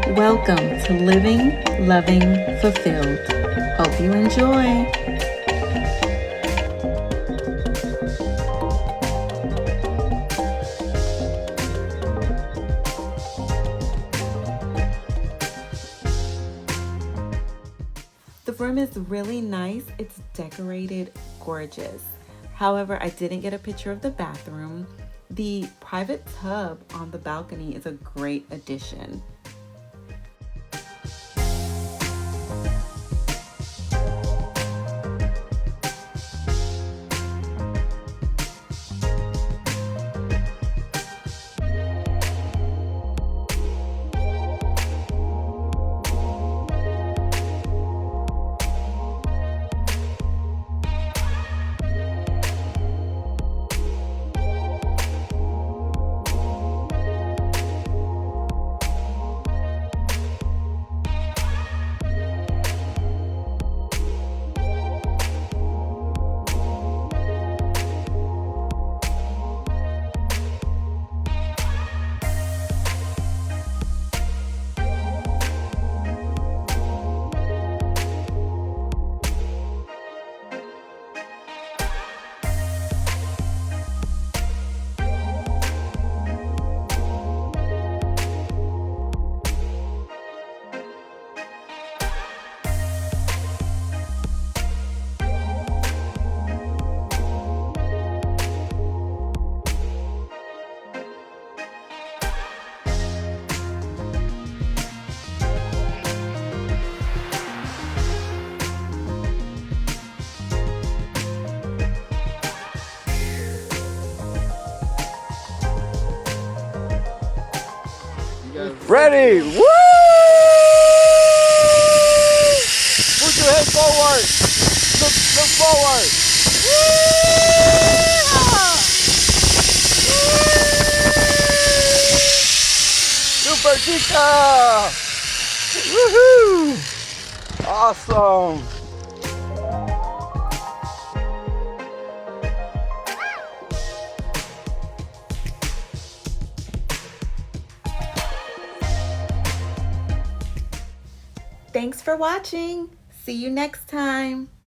Welcome to Living, Loving, Fulfilled. Hope you enjoy. The room is really nice. It's decorated gorgeous. However, I didn't get a picture of the bathroom. The private tub on the balcony is a great addition. Ready? Woo! Put your head forward. Look forward. Super Chica! Woohoo! Awesome! Thanks for watching. See you next time.